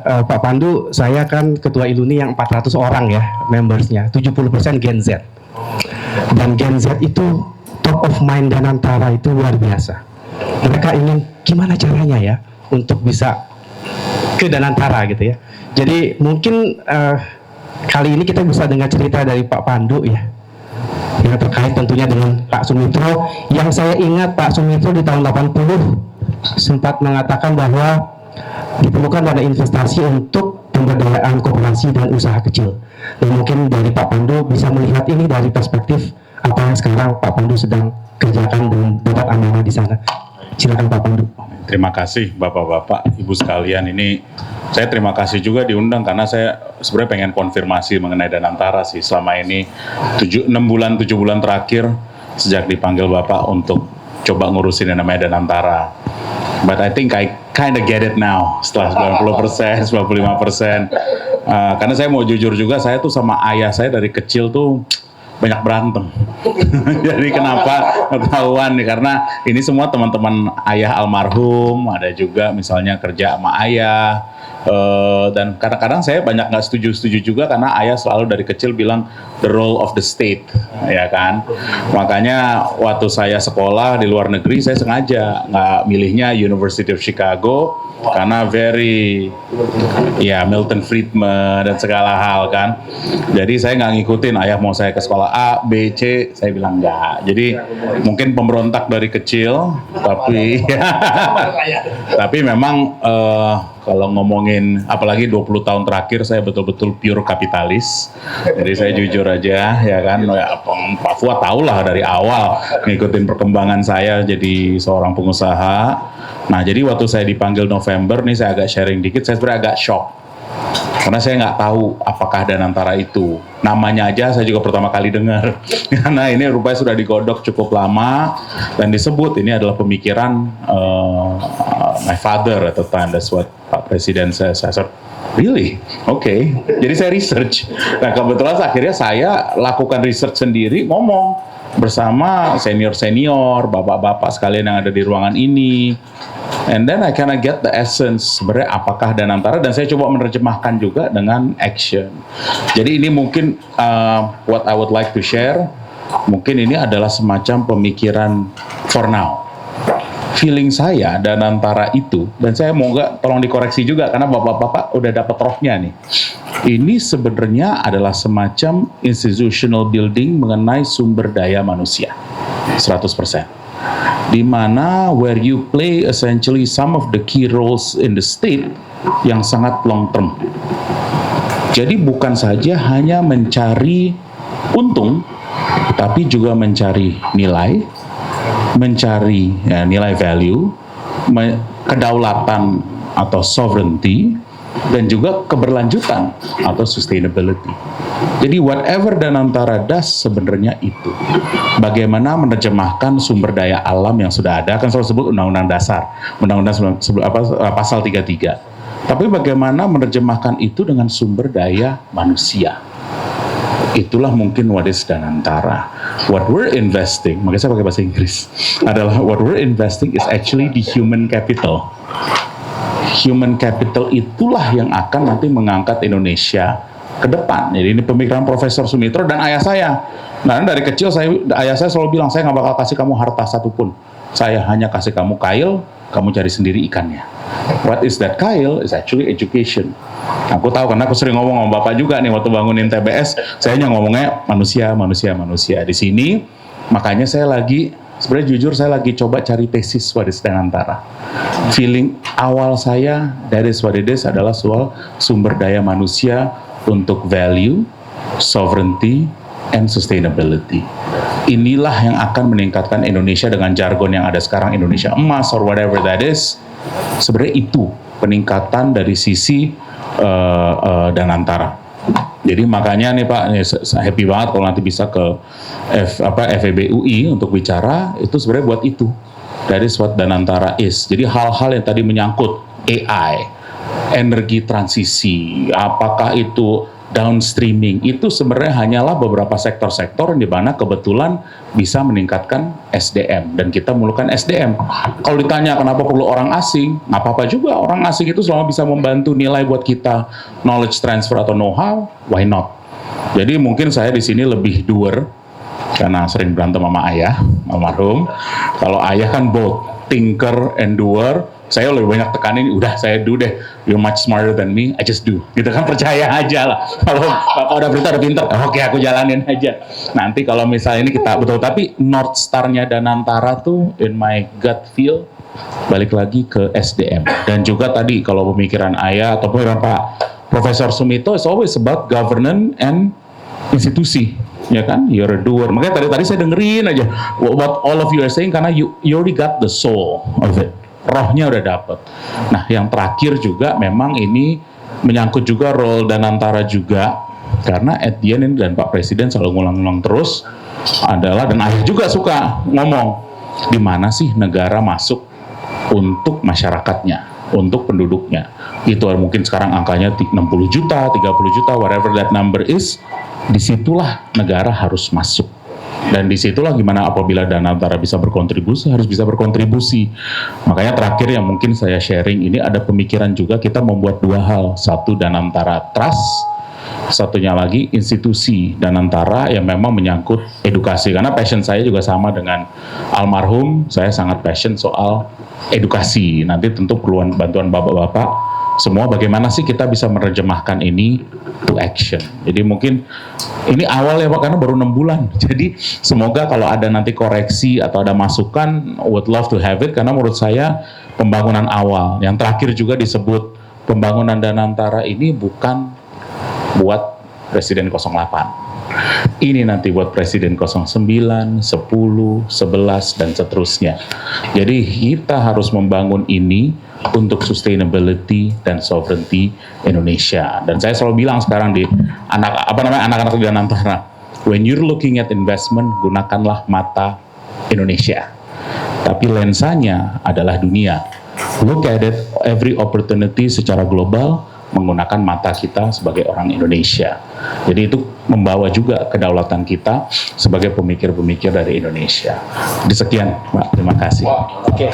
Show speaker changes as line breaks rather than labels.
Pak Pandu, saya kan ketua ILUNI yang 400 orang ya membersnya, 70% Gen Z. Dan Gen Z itu top of mind Danantara itu luar biasa. Mereka ingin gimana caranya ya untuk bisa ke Danantara gitu ya. Jadi mungkin kali ini kita bisa dengar cerita dari Pak Pandu ya, yang terkait tentunya dengan Pak Sumitro. Yang saya ingat Pak Sumitro di tahun 80 sempat mengatakan bahwa diperlukan dana investasi untuk pemberdayaan koperasi dan usaha kecil. Dan mungkin dari Pak Pandu bisa melihat ini dari perspektif apa yang sekarang Pak Pandu sedang kerjakan dan dapat amanah di sana. Silakan Pak Pandu.
Terima kasih Bapak-Bapak, Ibu sekalian. Ini saya terima kasih juga diundang karena saya sebenarnya pengen konfirmasi mengenai Danantara sih. Selama ini 7 bulan terakhir sejak dipanggil Bapak untuk coba ngurusin yang namanya Danantara. But I think I kind of get it now setelah 90%, 95%. Karena saya mau jujur juga, saya tuh sama ayah saya dari kecil tuh banyak berantem. Jadi kenapa ketahuan nih? Karena ini semua teman-teman ayah almarhum, ada juga misalnya kerja sama ayah. Dan kadang-kadang saya banyak nggak setuju juga karena ayah selalu dari kecil bilang the role of the state, ya kan. Makanya waktu saya sekolah di luar negeri saya sengaja nggak milihnya University of Chicago karena Milton Friedman dan segala hal kan. Jadi saya nggak ngikutin ayah mau saya ke sekolah A, B, C, saya bilang nggak. Jadi mungkin pemberontak dari kecil, tapi memang kalau ngomongin apalagi 20 tahun terakhir saya betul-betul pure kapitalis. Jadi saya jujur aja ya kan, Pak Fuad tahulah dari awal ngikutin perkembangan saya jadi seorang pengusaha. Nah jadi waktu saya dipanggil November nih, saya agak sharing dikit, saya sebenarnya agak shock. Karena saya nggak tahu apakah Danantara itu. Namanya aja saya juga pertama kali dengar. Karena ini rupanya sudah digodok cukup lama dan disebut ini adalah pemikiran my father at the time. That's what Pak Presiden saya said, really? Oke. Jadi saya research. Nah kebetulan akhirnya saya lakukan research sendiri, ngomong bersama senior-senior, bapak-bapak sekalian yang ada di ruangan ini. And then I kinda get the essence sebenarnya apakah Danantara, dan saya coba menerjemahkan juga dengan action. Jadi ini mungkin what I would like to share, mungkin ini adalah semacam pemikiran for now. Feeling saya Danantara itu, dan saya mau nggak tolong dikoreksi juga karena bapak-bapak udah dapat rohnya nih. Ini sebenarnya adalah semacam institutional building mengenai sumber daya manusia 100%. Di mana where you play essentially some of the key roles in the state yang sangat long term. Jadi bukan saja hanya mencari untung, tapi juga mencari nilai, mencari nilai value, kedaulatan atau sovereignty, dan juga keberlanjutan atau sustainability. Jadi whatever Danantara does sebenarnya itu bagaimana menerjemahkan sumber daya alam yang sudah ada, kan selalu sebut Undang-Undang Dasar, pasal 33. Tapi bagaimana menerjemahkan itu dengan sumber daya manusia. Itulah mungkin what is Danantara. What we're investing, makanya saya pakai bahasa Inggris, adalah what we're investing is actually the human capital. Human capital itulah yang akan nanti mengangkat Indonesia ke depan. Jadi ini pemikiran Profesor Sumitro dan ayah saya. Nah dari kecil ayah saya selalu bilang, saya nggak bakal kasih kamu harta satupun. Saya hanya kasih kamu kail, kamu cari sendiri ikannya. What is that kail? Is actually education. Aku tahu karena aku sering ngomong sama Bapak juga nih waktu bangunin TBS, saya hanya ngomongnya manusia. Di sini makanya saya sebenarnya jujur saya lagi coba cari tesis what is Danantara. Feeling awal saya that is what it is adalah soal sumber daya manusia untuk value, sovereignty, and sustainability. Inilah yang akan meningkatkan Indonesia dengan jargon yang ada sekarang, Indonesia emas or whatever that is. Sebenarnya itu peningkatan dari sisi Danantara. Jadi makanya nih Pak, happy banget kalau nanti bisa ke FEB UI untuk bicara, itu sebenarnya buat itu. That is what Danantara is. Jadi hal-hal yang tadi menyangkut AI, energi transisi, apakah itu downstreaming itu sebenarnya hanyalah beberapa sektor-sektor di mana kebetulan bisa meningkatkan SDM dan kita memerlukan SDM. Kalau ditanya kenapa perlu orang asing, nggak apa-apa juga orang asing itu selama bisa membantu nilai buat kita, knowledge transfer atau know-how, why not? Jadi mungkin saya di sini lebih doer karena sering berantem sama ayah, almarhum. Kalau ayah kan both thinker and doer. Saya lebih banyak tekanin, udah saya do deh, you're much smarter than me, I just do. Gitu kan, percaya aja lah. Kalau Bapak udah pintar, oke aku jalanin aja. Nanti kalau misalnya ini kita betul, tapi North Star-nya Danantara tuh in my gut feel, balik lagi ke SDM. Dan juga tadi kalau pemikiran ayah atau pemikiran Pak Profesor Sumito, it's always about governance and institusi. Ya kan, you're a doer. Makanya tadi saya dengerin aja what all of you are saying, karena you already got the soul of it. Rohnya udah dapet. Nah, yang terakhir juga memang ini menyangkut juga role Danantara juga, karena at the end ini, dan Pak Presiden selalu ngulang-ngulang terus adalah, dan ayah juga suka ngomong, di mana sih negara masuk untuk masyarakatnya, untuk penduduknya. Itu mungkin sekarang angkanya 60 juta, 30 juta, whatever that number is, disitulah negara harus masuk. Dan disitulah gimana apabila Danantara bisa berkontribusi, harus bisa berkontribusi. Makanya terakhir yang mungkin saya sharing ini, ada pemikiran juga kita membuat dua hal. Satu, Danantara Trust, satunya lagi institusi Danantara yang memang menyangkut edukasi. Karena passion saya juga sama dengan almarhum, saya sangat passion soal edukasi. Nanti tentu perluan bantuan bapak-bapak semua, bagaimana sih kita bisa menerjemahkan ini to action. Jadi mungkin ini awal ya Pak, karena baru 6 bulan. Jadi semoga kalau ada nanti koreksi atau ada masukan, would love to have it, karena menurut saya pembangunan awal. Yang terakhir juga disebut pembangunan Danantara ini bukan buat Presiden 08. Ini nanti buat Presiden 09, 10, 11, dan seterusnya. Jadi kita harus membangun ini untuk sustainability dan sovereignty Indonesia. Dan saya selalu bilang sekarang di anak-anak di Danantara, when you're looking at investment, gunakanlah mata Indonesia. Tapi lensanya adalah dunia. Look at it, every opportunity secara global, menggunakan mata kita sebagai orang Indonesia. Jadi itu membawa juga kedaulatan kita sebagai pemikir-pemikir dari Indonesia. Jadi sekian, Pak. Terima kasih.
Oke.